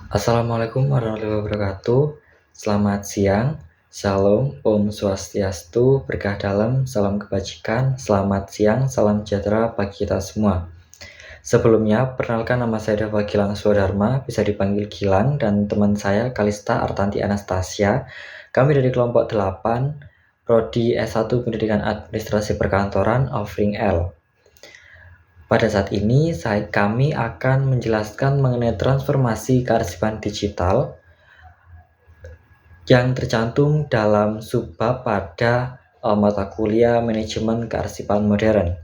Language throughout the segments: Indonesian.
Assalamualaikum warahmatullahi wabarakatuh. Selamat siang, Shalom, Om Swastiastu, berkah dalam, salam kebajikan, selamat siang, salam sejahtera bagi kita semua. Sebelumnya, perkenalkan nama saya Dava Gilang Swadharma, bisa dipanggil Gilang, dan teman saya Kalista Artanti Anastasia. Kami dari kelompok 8, Prodi S1 Pendidikan Administrasi Perkantoran, offering L. Pada saat ini, kami akan menjelaskan mengenai transformasi kearsipan digital yang tercantum dalam subbab pada mata kuliah Manajemen Kearsipan Modern.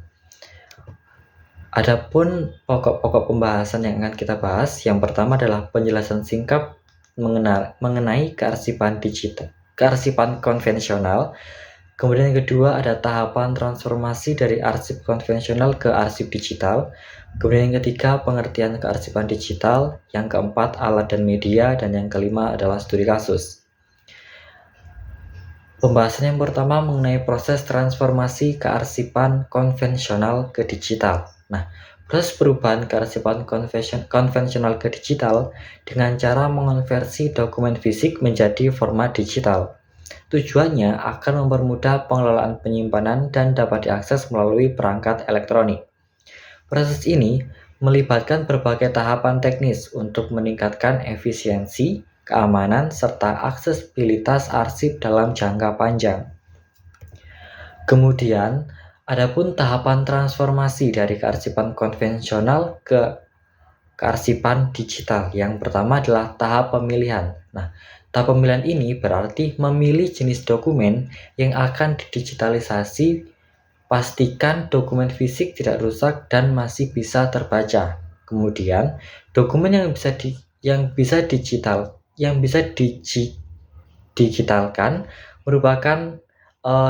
Adapun pokok-pokok pembahasan yang akan kita bahas, yang pertama adalah penjelasan singkat mengenai kearsipan digital, kearsipan konvensional. Kemudian yang kedua ada tahapan transformasi dari arsip konvensional ke arsip digital. Kemudian yang ketiga pengertian kearsipan digital. Yang keempat alat dan media. Dan yang kelima adalah studi kasus. Pembahasan yang pertama mengenai proses transformasi kearsipan konvensional ke digital. Nah, proses perubahan kearsipan konvensional ke digital dengan cara mengonversi dokumen fisik menjadi format digital. Tujuannya akan mempermudah pengelolaan penyimpanan dan dapat diakses melalui perangkat elektronik. Proses ini melibatkan berbagai tahapan teknis untuk meningkatkan efisiensi, keamanan, serta aksesibilitas arsip dalam jangka panjang. Kemudian, adapun tahapan transformasi dari kearsipan konvensional ke kearsipan digital. Yang pertama adalah tahap pemilihan. Nah, tahap pemilihan ini berarti memilih jenis dokumen yang akan didigitalisasi. Pastikan dokumen fisik tidak rusak dan masih bisa terbaca. Kemudian, dokumen yang bisa digitalkan merupakan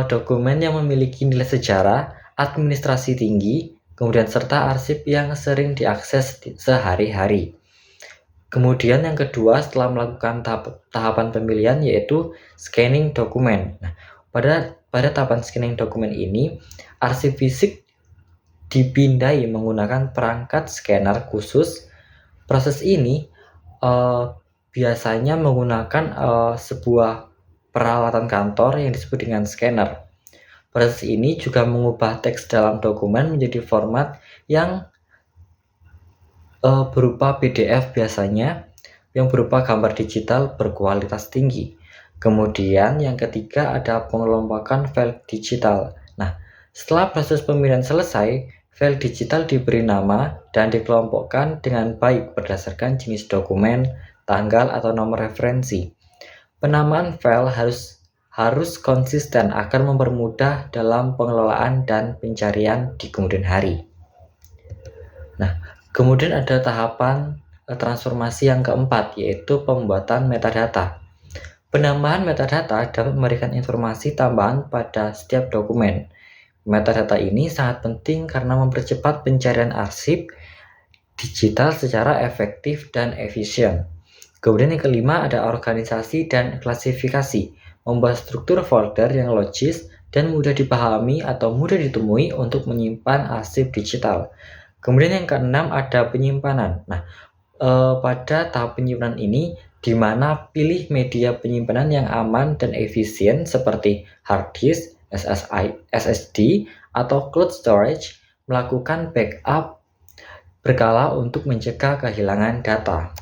dokumen yang memiliki nilai sejarah, administrasi tinggi, kemudian serta arsip yang sering diakses sehari-hari. Kemudian yang kedua setelah melakukan tahapan pemilihan yaitu scanning dokumen. Nah, pada tahapan scanning dokumen ini, arsip fisik dipindai menggunakan perangkat scanner khusus. Proses ini biasanya menggunakan sebuah peralatan kantor yang disebut dengan scanner. Proses ini juga mengubah teks dalam dokumen menjadi format yang berupa PDF biasanya, yang berupa gambar digital berkualitas tinggi. Kemudian yang ketiga ada pengelompokan file digital. Nah, setelah proses pemilihan selesai, file digital diberi nama dan dikelompokkan dengan baik berdasarkan jenis dokumen, tanggal atau nomor referensi. Penamaan file harus konsisten agar mempermudah dalam pengelolaan dan pencarian di kemudian hari. Nah, kemudian ada tahapan transformasi yang keempat, yaitu pembuatan metadata. Penambahan metadata dapat memberikan informasi tambahan pada setiap dokumen. Metadata ini sangat penting karena mempercepat pencarian arsip digital secara efektif dan efisien. Kemudian yang kelima ada organisasi dan klasifikasi, membuat struktur folder yang logis dan mudah dipahami atau mudah ditemui untuk menyimpan arsip digital. Kemudian yang keenam ada penyimpanan. Nah, pada tahap penyimpanan ini di mana pilih media penyimpanan yang aman dan efisien seperti hard disk, SSD, atau cloud storage, melakukan backup berkala untuk mencegah kehilangan data.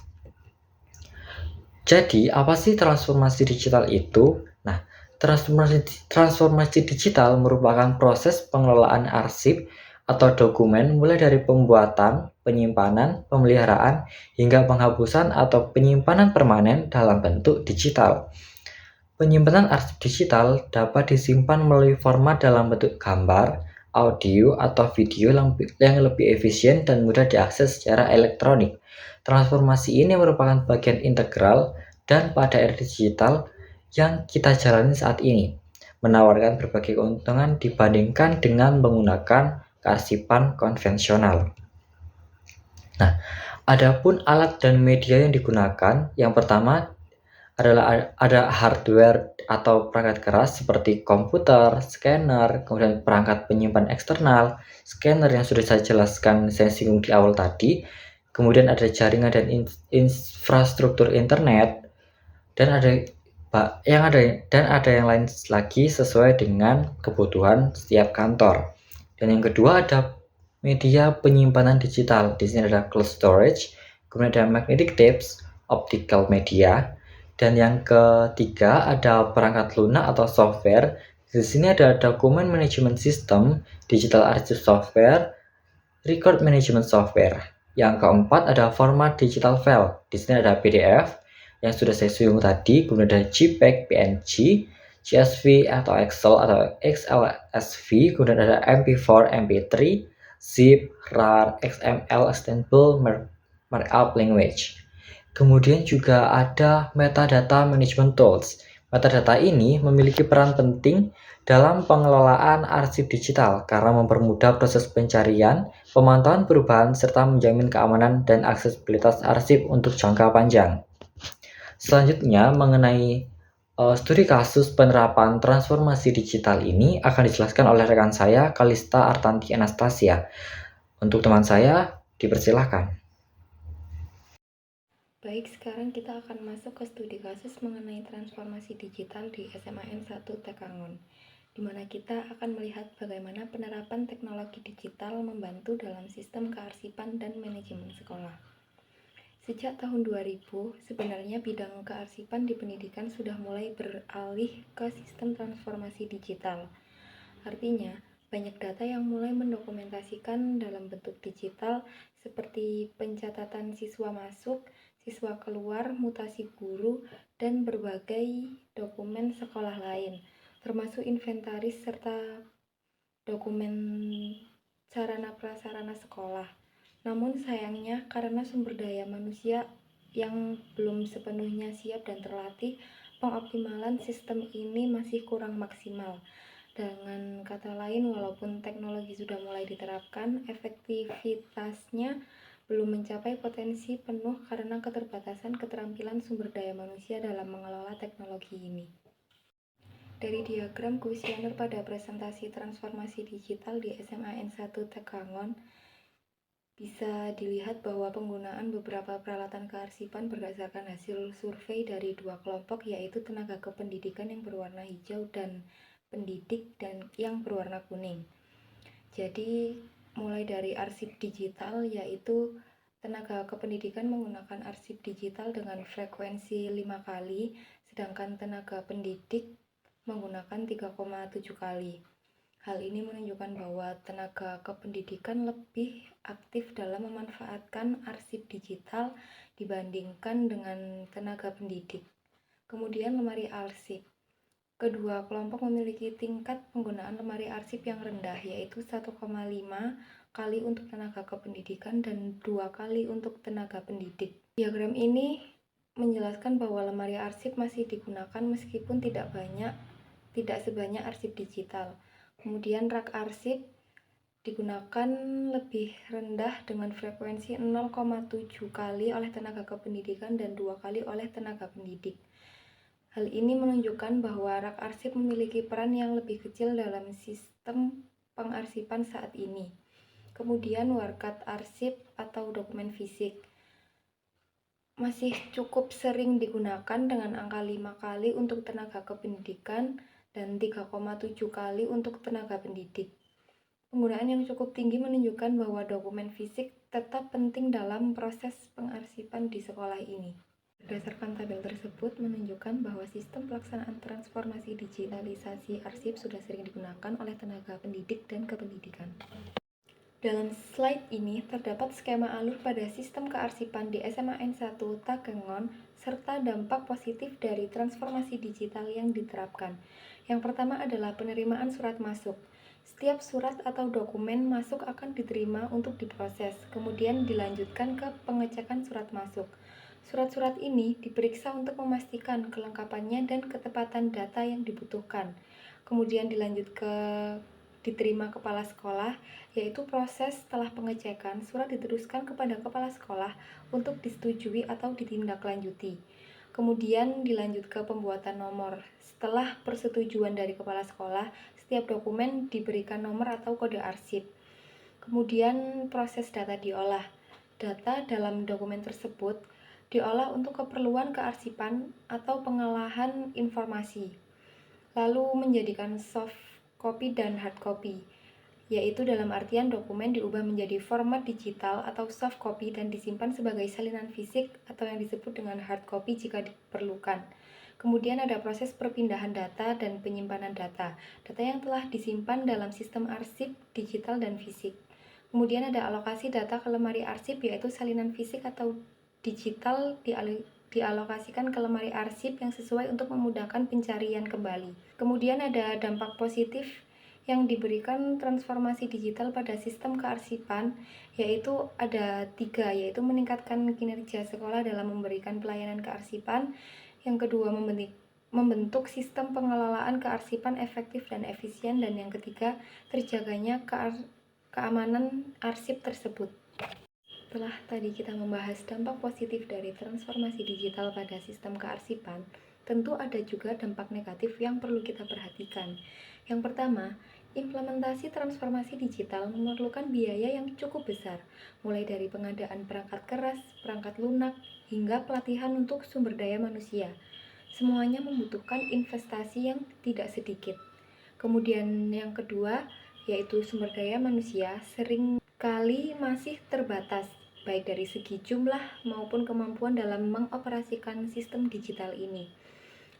Jadi, apa sih transformasi digital itu? Nah, transformasi digital merupakan proses pengelolaan arsip atau dokumen mulai dari pembuatan, penyimpanan, pemeliharaan, hingga penghapusan atau penyimpanan permanen dalam bentuk digital. Penyimpanan arsip digital dapat disimpan melalui format dalam bentuk gambar, audio, atau video yang lebih efisien dan mudah diakses secara elektronik. Transformasi ini merupakan bagian integral dan pada era digital yang kita jalani saat ini, menawarkan berbagai keuntungan dibandingkan dengan menggunakan kearsipan konvensional. Nah, adapun alat dan media yang digunakan, yang pertama adalah ada hardware atau perangkat keras seperti komputer, scanner, kemudian perangkat penyimpan eksternal, scanner yang sudah saya jelaskan, saya singgung di awal tadi. kemudian ada jaringan dan infrastruktur internet, dan ada yang lain lagi sesuai dengan kebutuhan setiap kantor. Dan yang kedua ada media penyimpanan digital. Di sini ada cloud storage, kemudian ada magnetic tapes, optical media, dan yang ketiga ada perangkat lunak atau software. Di sini ada document management system, digital archive software, record management software. Yang keempat ada format digital file. Di sini ada PDF yang sudah saya singgung tadi, kemudian ada JPEG, PNG, CSV atau Excel atau XLSV, kemudian ada MP4, MP3, zip, RAR, XML, Extendable Markup Language. Kemudian juga ada metadata management tools. Metadata ini memiliki peran penting dalam pengelolaan arsip digital karena mempermudah proses pencarian, pemantauan perubahan, serta menjamin keamanan dan aksesibilitas arsip untuk jangka panjang. Selanjutnya, mengenai studi kasus penerapan transformasi digital ini akan dijelaskan oleh rekan saya, Kalista Artanti Anastasia. Untuk teman saya, dipersilahkan. Baik, sekarang kita akan masuk ke studi kasus mengenai transformasi digital di SMAN 1 Tekangon, di mana kita akan melihat bagaimana penerapan teknologi digital membantu dalam sistem kearsipan dan manajemen sekolah. Sejak tahun 2000, sebenarnya bidang kearsipan di pendidikan sudah mulai beralih ke sistem transformasi digital. Artinya, banyak data yang mulai mendokumentasikan dalam bentuk digital seperti pencatatan siswa masuk, siswa keluar, mutasi guru, dan berbagai dokumen sekolah lain, termasuk inventaris serta dokumen sarana prasarana sekolah. Namun sayangnya karena sumber daya manusia yang belum sepenuhnya siap dan terlatih, pengoptimalan sistem ini masih kurang maksimal. Dengan kata lain, walaupun teknologi sudah mulai diterapkan, efektivitasnya belum mencapai potensi penuh karena keterbatasan keterampilan sumber daya manusia dalam mengelola teknologi ini. Dari diagram kuesioner pada presentasi transformasi digital di SMAN 1 Tekangon, bisa dilihat bahwa penggunaan beberapa peralatan kearsipan berdasarkan hasil survei dari dua kelompok, yaitu tenaga kependidikan yang berwarna hijau dan pendidik dan yang berwarna kuning. Jadi mulai dari arsip digital, yaitu tenaga kependidikan menggunakan arsip digital dengan frekuensi 5 kali, sedangkan tenaga pendidik menggunakan 3,7 kali. Hal ini menunjukkan bahwa tenaga kependidikan lebih aktif dalam memanfaatkan arsip digital dibandingkan dengan tenaga pendidik. Kemudian lemari arsip. Kedua kelompok memiliki tingkat penggunaan lemari arsip yang rendah, yaitu 1,5 kali untuk tenaga kependidikan dan 2 kali untuk tenaga pendidik. Diagram ini menjelaskan bahwa lemari arsip masih digunakan meskipun tidak sebanyak arsip digital. Kemudian rak arsip digunakan lebih rendah dengan frekuensi 0,7 kali oleh tenaga kependidikan dan 2 kali oleh tenaga pendidik. Hal ini menunjukkan bahwa rak arsip memiliki peran yang lebih kecil dalam sistem pengarsipan saat ini. Kemudian warkat arsip atau dokumen fisik masih cukup sering digunakan dengan angka 5 kali untuk tenaga kependidikan dan 3,7 kali untuk tenaga pendidik. Penggunaan yang cukup tinggi menunjukkan bahwa dokumen fisik tetap penting dalam proses pengarsipan di sekolah ini. Berdasarkan tabel tersebut menunjukkan bahwa sistem pelaksanaan transformasi digitalisasi arsip sudah sering digunakan oleh tenaga pendidik dan kependidikan. Dalam slide ini terdapat skema alur pada sistem kearsipan di SMAN 1 Takengon serta dampak positif dari transformasi digital yang diterapkan. Yang pertama adalah penerimaan surat masuk. Setiap surat atau dokumen masuk akan diterima untuk diproses, kemudian dilanjutkan ke pengecekan surat masuk. Surat-surat ini diperiksa untuk memastikan kelengkapannya dan ketepatan data yang dibutuhkan. Kemudian dilanjut ke diterima kepala sekolah, yaitu proses setelah pengecekan, surat diteruskan kepada kepala sekolah untuk disetujui atau ditindaklanjuti. Kemudian dilanjut ke pembuatan nomor. Setelah persetujuan dari kepala sekolah, setiap dokumen diberikan nomor atau kode arsip. Kemudian proses data diolah. Data dalam dokumen tersebut diolah untuk keperluan kearsipan atau pengolahan informasi, lalu menjadikan soft copy dan hard copy, yaitu dalam artian dokumen diubah menjadi format digital atau soft copy dan disimpan sebagai salinan fisik atau yang disebut dengan hard copy jika diperlukan. Kemudian ada proses perpindahan data dan penyimpanan data. Data yang telah disimpan dalam sistem arsip digital dan fisik. Kemudian ada alokasi data ke lemari arsip, yaitu salinan fisik atau digital dialokasikan ke lemari arsip yang sesuai untuk memudahkan pencarian kembali. Kemudian ada dampak positif yang diberikan transformasi digital pada sistem kearsipan, yaitu ada 3, yaitu meningkatkan kinerja sekolah dalam memberikan pelayanan kearsipan. Yang kedua, membentuk sistem pengelolaan kearsipan efektif dan efisien. Dan yang ketiga, terjaganya keamanan arsip tersebut. Setelah tadi kita membahas dampak positif dari transformasi digital pada sistem kearsipan, tentu ada juga dampak negatif yang perlu kita perhatikan. Yang pertama, implementasi transformasi digital memerlukan biaya yang cukup besar, mulai dari pengadaan perangkat keras, perangkat lunak, hingga pelatihan untuk sumber daya manusia. Semuanya membutuhkan investasi yang tidak sedikit. Kemudian yang kedua, yaitu sumber daya manusia seringkali masih terbatas, baik dari segi jumlah maupun kemampuan dalam mengoperasikan sistem digital ini.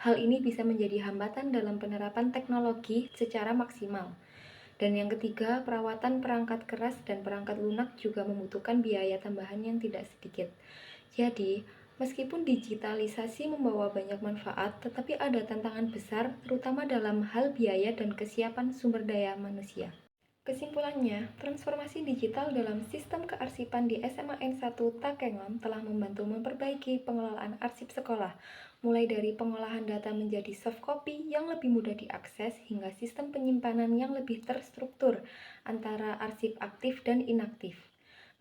Hal ini bisa menjadi hambatan dalam penerapan teknologi secara maksimal. Dan yang ketiga, perawatan perangkat keras dan perangkat lunak juga membutuhkan biaya tambahan yang tidak sedikit. Jadi, meskipun digitalisasi membawa banyak manfaat, tetapi ada tantangan besar, terutama dalam hal biaya dan kesiapan sumber daya manusia. Kesimpulannya, transformasi digital dalam sistem kearsipan di SMA N1 Takengon telah membantu memperbaiki pengelolaan arsip sekolah, mulai dari pengolahan data menjadi soft copy yang lebih mudah diakses hingga sistem penyimpanan yang lebih terstruktur antara arsip aktif dan inaktif.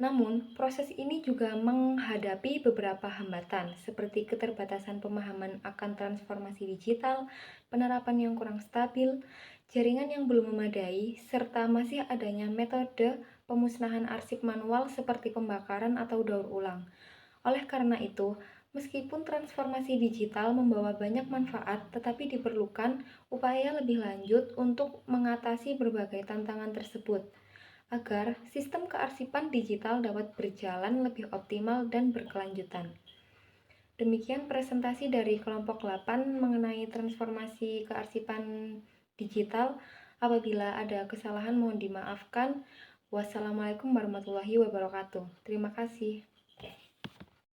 Namun, proses ini juga menghadapi beberapa hambatan, seperti keterbatasan pemahaman akan transformasi digital, penerapan yang kurang stabil, jaringan yang belum memadai, serta masih adanya metode pemusnahan arsip manual seperti pembakaran atau daur ulang. Oleh karena itu, meskipun transformasi digital membawa banyak manfaat, tetapi diperlukan upaya lebih lanjut untuk mengatasi berbagai tantangan tersebut, agar sistem kearsipan digital dapat berjalan lebih optimal dan berkelanjutan. Demikian presentasi dari kelompok 8 mengenai transformasi kearsipan digital. Apabila ada kesalahan mohon dimaafkan. Wassalamualaikum warahmatullahi wabarakatuh. Terima kasih.